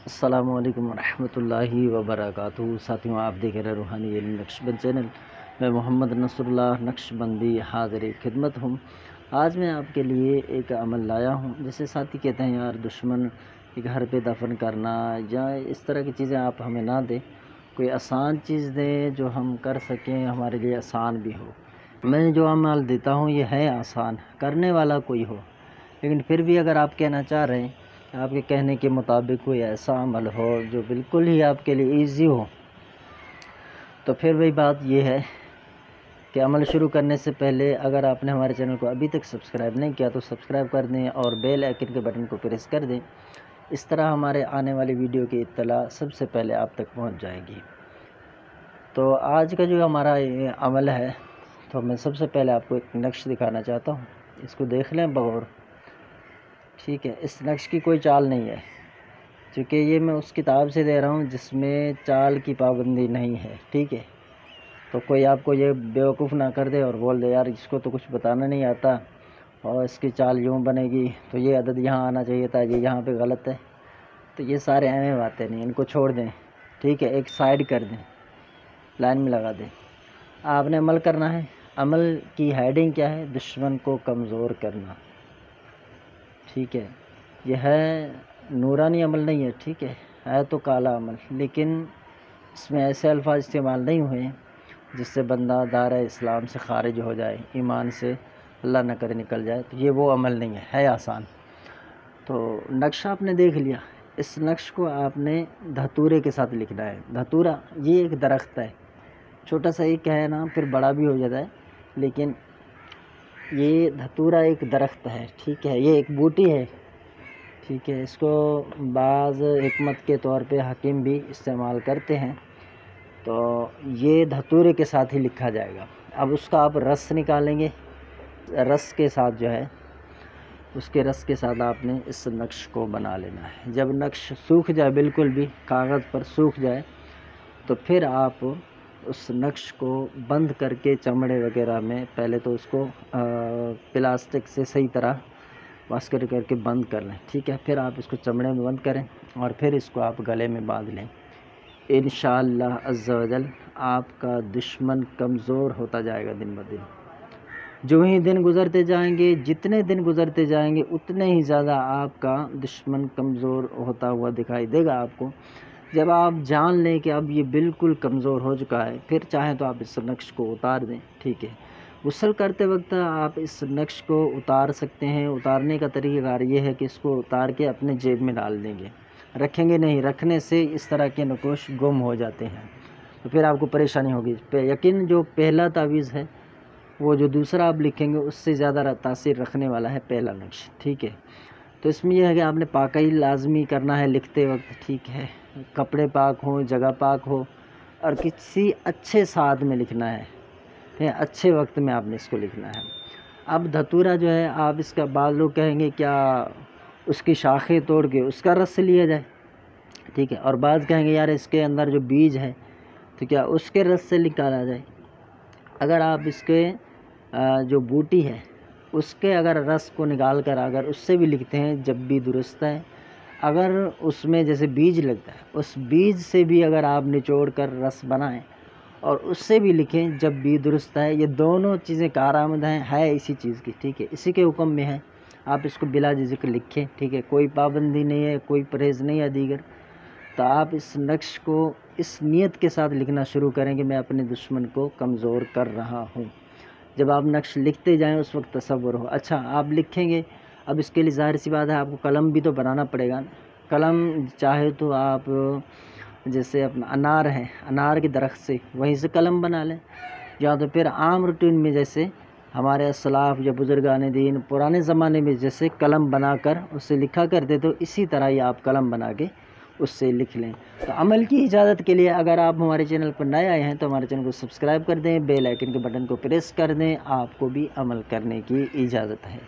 السلام علیکم ورحمۃ اللہ وبرکاتہ۔ ساتھیوں، آپ دیکھ رہے روحانی علم نقش بند چینل۔ میں محمد نصر اللہ نقش بندی حاضر خدمت ہوں۔ آج میں آپ کے لیے ایک عمل لایا ہوں، جیسے ساتھی کہتے ہیں یار دشمن کے گھر پہ دفن کرنا یا اس طرح کی چیزیں آپ ہمیں نہ دیں، کوئی آسان چیز دیں جو ہم کر سکیں، ہمارے لیے آسان بھی ہو۔ میں جو عمل دیتا ہوں یہ ہے آسان، کرنے والا کوئی ہو، لیکن پھر بھی اگر آپ کہنا چاہ رہے ہیں آپ کے کہنے کے مطابق کوئی ایسا عمل ہو جو بالکل ہی آپ کے لیے ایزی ہو، تو پھر وہی بات یہ ہے کہ عمل شروع کرنے سے پہلے اگر آپ نے ہمارے چینل کو ابھی تک سبسکرائب نہیں کیا تو سبسکرائب کر دیں اور بیل آئیکن کے بٹن کو پریس کر دیں۔ اس طرح ہمارے آنے والی ویڈیو کی اطلاع سب سے پہلے آپ تک پہنچ جائے گی۔ تو آج کا جو ہمارا یہ عمل ہے، تو میں سب سے پہلے آپ کو ایک نقش دکھانا چاہتا ہوں، اس کو دیکھ لیں بغور۔ ٹھیک ہے، اس نقش کی کوئی چال نہیں ہے، چونکہ یہ میں اس کتاب سے دے رہا ہوں جس میں چال کی پابندی نہیں ہے۔ ٹھیک ہے، تو کوئی آپ کو یہ بیوقوف نہ کر دے اور بول دے یار اس کو تو کچھ بتانا نہیں آتا اور اس کی چال یوں بنے گی تو یہ عدد یہاں آنا چاہیے تھا، یہ یہاں پہ غلط ہے، تو یہ سارے اہم باتیں نہیں، ان کو چھوڑ دیں۔ ٹھیک ہے، ایک سائیڈ کر دیں، لائن میں لگا دیں۔ آپ نے عمل کرنا ہے۔ عمل کی ہیڈنگ کیا ہے؟ دشمن کو کمزور کرنا۔ ٹھیک ہے، یہ ہے نورانی عمل نہیں ہے، ٹھیک ہے تو کالا عمل، لیکن اس میں ایسے الفاظ استعمال نہیں ہوئے ہیں جس سے بندہ دائرہ اسلام سے خارج ہو جائے، ایمان سے اللہ نہ کرے نکل جائے، تو یہ وہ عمل نہیں ہے آسان۔ تو نقش آپ نے دیکھ لیا، اس نقش کو آپ نے دھتورے کے ساتھ لکھنا ہے۔ دھتورا یہ ایک درخت ہے، چھوٹا سا ایک ہے نا، پھر بڑا بھی ہو جاتا ہے، لیکن یہ دھتورا ایک درخت ہے۔ ٹھیک ہے، یہ ایک بوٹی ہے۔ ٹھیک ہے، اس کو بعض حکمت کے طور پہ حکیم بھی استعمال کرتے ہیں، تو یہ دھتورے کے ساتھ ہی لکھا جائے گا۔ اب اس کا آپ رس نکالیں گے، رس کے ساتھ جو ہے اس کے رس کے ساتھ آپ نے اس نقش کو بنا لینا ہے۔ جب نقش سوکھ جائے، بالکل بھی کاغذ پر سوکھ جائے، تو پھر آپ اس نقش کو بند کر کے چمڑے وغیرہ میں پہلے تو اس کو پلاسٹک سے صحیح طرح واسکٹ کر کے بند کر لیں۔ ٹھیک ہے، پھر آپ اس کو چمڑے میں بند کریں اور پھر اس کو آپ گلے میں باندھ لیں۔ انشاءاللہ عز و جل آپ کا دشمن کمزور ہوتا جائے گا دن بدن۔ جو ہی دن گزرتے جائیں گے، جتنے دن گزرتے جائیں گے اتنے ہی زیادہ آپ کا دشمن کمزور ہوتا ہوا دکھائی دے گا آپ کو۔ جب آپ جان لیں کہ اب یہ بالکل کمزور ہو چکا ہے، پھر چاہیں تو آپ اس نقش کو اتار دیں۔ ٹھیک ہے، غسل کرتے وقت آپ اس نقش کو اتار سکتے ہیں۔ اتارنے کا طریقہ کار یہ ہے کہ اس کو اتار کے اپنے جیب میں ڈال دیں گے، رکھیں گے نہیں، رکھنے سے اس طرح کے نقوش گم ہو جاتے ہیں، تو پھر آپ کو پریشانی ہوگی۔ یقین جو پہلا تعویذ ہے وہ جو دوسرا آپ لکھیں گے اس سے زیادہ تاثیر رکھنے والا ہے پہلا نقش۔ ٹھیک ہے، تو اس میں یہ ہے کہ آپ نے پاکی لازمی کرنا ہے لکھتے وقت۔ ٹھیک ہے، کپڑے پاک ہوں، جگہ پاک ہو، اور کسی اچھے ساتھ میں لکھنا ہے، اچھے وقت میں آپ نے اس کو لکھنا ہے۔ اب دھتورا جو ہے، آپ اس کا بعض لوگ کہیں گے کیا اس کی شاخیں توڑ کے اس کا رس لیا جائے؟ ٹھیک ہے، اور بعض کہیں گے یار اس کے اندر جو بیج ہے تو کیا اس کے رس سے نکالا جائے؟ اگر آپ اس کے جو بوٹی ہے اس کے اگر رس کو نکال کر اگر اس سے بھی لکھتے ہیں جب بھی درست ہے۔ اگر اس میں جیسے بیج لگتا ہے، اس بیج سے بھی اگر آپ نچوڑ کر رس بنائیں اور اس سے بھی لکھیں جب بھی درست ہے، یہ دونوں چیزیں کارآمد ہیں، ہے اسی چیز کی۔ ٹھیک ہے، اسی کے حکم میں ہے، آپ اس کو بلا ذکر لکھیں۔ ٹھیک ہے، کوئی پابندی نہیں ہے، کوئی پرہیز نہیں ہے دیگر، تو آپ اس نقش کو اس نیت کے ساتھ لکھنا شروع کریں کہ میں اپنے دشمن کو کمزور کر رہا ہوں۔ جب آپ نقش لکھتے جائیں اس وقت تصور ہو۔ اچھا، آپ لکھیں گے، اب اس کے لیے ظاہر سی بات ہے آپ کو قلم بھی تو بنانا پڑے گا۔ قلم چاہے تو آپ جیسے اپنا انار ہے، انار کے درخت سے وہیں سے قلم بنا لیں، یا تو پھر عام روٹین میں جیسے ہمارے اسلاف یا بزرگان دین پرانے زمانے میں جیسے قلم بنا کر اس سے لکھا کرتے تو اسی طرح ہی آپ قلم بنا کے اس سے لکھ لیں۔ تو عمل کی اجازت کے لیے اگر آپ ہمارے چینل پر نئے آئے ہیں تو ہمارے چینل کو سبسکرائب کر دیں، بیل آئیکن کے بٹن کو پریس کر دیں، آپ کو بھی عمل کرنے کی اجازت ہے۔